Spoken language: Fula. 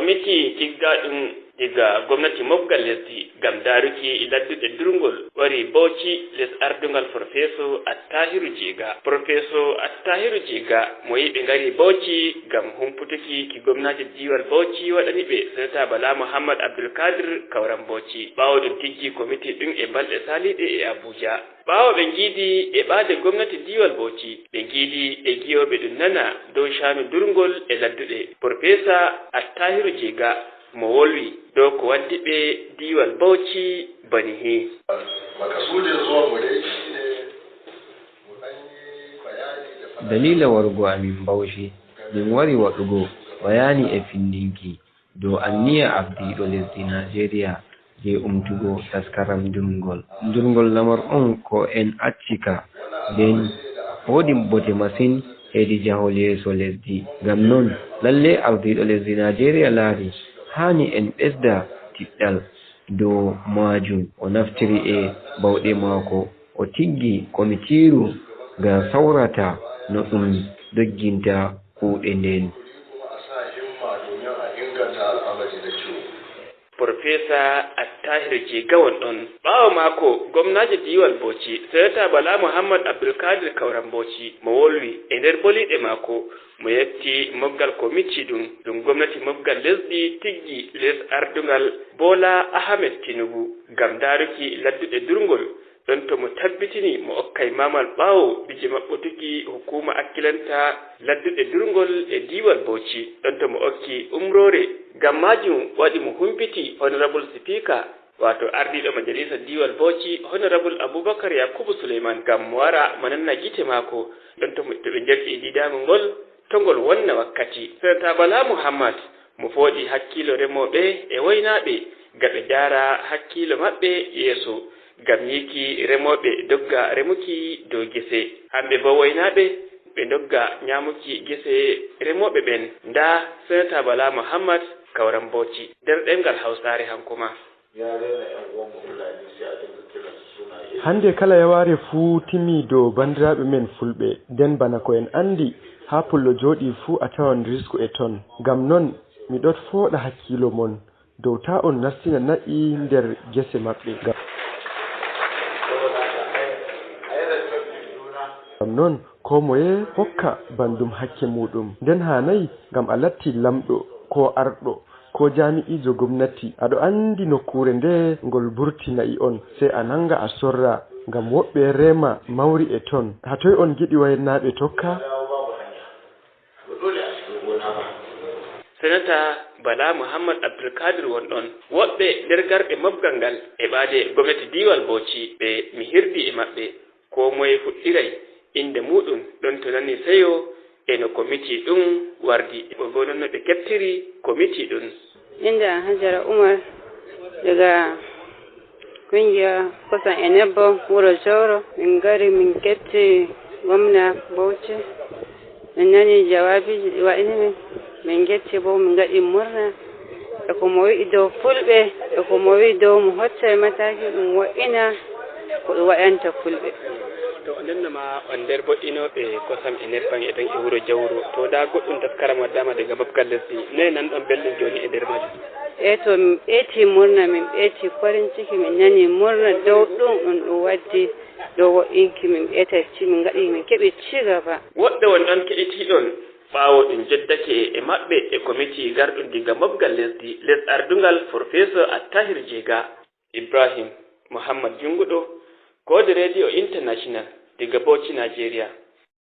komiti tiggaɗum diga gwamnati mofgal lesdi gam daruki ladduɗe durgol wari Bauchi les ardungal profeso Attahiru Jega mo yiɓe ngari Bauchi gam humputuki ki gwamnati diwal Bauchi waɗani ɓe senata Bala Muhammad Abdulkadir Kauran Bauchi ɓawo ɗum tiggi komiti ɗin e balɗe saliɗe e Abuja. Ɓawo ɓe giidi e ɓaade gwamnati diwal Bauchi ɓe giidi e giyoɓe ɗum nana dow shanu durgol e ladduɗe profesa Attahiru Jega mo wolwi dow ko waddi ɓe diwal Bauchi bani he. Makasudin zuwan mu dai shine mu dan yi bayani da dalila wargo amin Bauchi min wari waɗugo bayani e findinki dow anniya ardiɗo lesdi Nigeria je umtugo taskaram durgol lamar on ko en accika nden woodi bote masin hedi jahol yeeso lesdi. Ngam non lalle ardiɗo lesdi Nigeria laari hani en ɓesda tiɗɗal dow majum o naftiri e bawɗe maako o tiggi komitiru ga sawrata no ɗum dogginta kuuɗe nden. Profesa Attahiru Jega ɗon ɓawo maako gwamnaji diwal Bauchi senata Bala Muhammad Abdulkadir Kauran Bauchi mo wolwi e nder boliɗe maako mo yetti mofgal komiti ɗum gwamnati mofgal lesdi tiggi les ardungal Bola Ahmed Tinubu gam daruki ladduɗe durgol ɗon to mo tabbitini mo okkay mamal ɓawo bije maɓɓutuki hukuma akkilanta ladduɗe durgol e diwal Bauchi ɗon to mo okki umrore gam majum waɗi mo humpiti honorable speaker wato ardiɗo majalisa diwal Bauchi honorable Abubakar Yakubu Suleiman gam mo wara mo nanna gite maako ɗon to ɓe jerti didama ngol to ngol wonna wakkati. Senata Bala Muhammad mo fooɗi hakkilo remoɓe e waynaɓe gaɓe jara hakkilo maɓɓe yeeso gam yiki remoɓe dogga remuki dow gese, hamɓe bo waynaɓe ɓe dogga nyamuki gese remoɓe ɓen. Nda senata Bala Muhammad Kauran Bauchi nder ɗemgal Hausare hankuma. Hande kala yaware fuu timi dow bandiraɓe men fulɓe nden bana ko en andi ha pullo jooɗi fuu a tawan risku e ton. Ngam non mi ɗon fooɗa hakkilo mon dow ta on nastina na'i nder gese maɓɓe. Ngam non ko moye hokka bandum hakke muɗum nden hanayi ngam a latti lamɗo ko arɗo ko jami'ijo gwamnati aɗo andi nokkure nde ngol burtina'i on sai a nanga a sorra ngam woɓɓe rema mawri e ton. Hatoy on giɗi waynaɓe tokka? Senata Bala Muhammad Abdulkadir wonɗon woɓɓe nder garɓe mofgal ngal e ɓaade gwamnati diwal Bauchi ɓe mi hirdi e maɓɓe ko moye fuɗɗiray inde muɗum ɗon to nani seyo e no komiti ɗum wardi bo non no ɓe keɓtiri komiti ɗum. Inda Hajara Umar daga kungiya kusan Enebo wuro Jauro min gari min keɓti gwamna Bauchi min nani jawabi wa ina min getti bo min gaɗi murna e ko mo wi'i dow fulɓe e ko mo wi'i dow mo hoccay mataki ɗum wo'ina ko ɗum waɗanta fulɓe. To ndennama on nder boɗɗinoɓe kosam e nebbam e ɗon e wuro Jawro to da goɗɗum taskaram waddama daga mofgal lesdi noye nanɗon belɗum joni e nder majum? To min ɓeeti murna min ɓeeti farin ciki min nani murna dow ɗum ɗum waddi dow wo'inki min ɓeetati min gaɗi min keɓi cigaba. Woɗɗe wonɗon keɗitiɗon ɓawo ɗum joddake e maɓɓe e komiti garɗum diga mofgal lesdi les ardungal professeur Attahiru Jega. Ibrahim Muhammad Junguɗo Code Radio International diga Bauchi, Nigeria.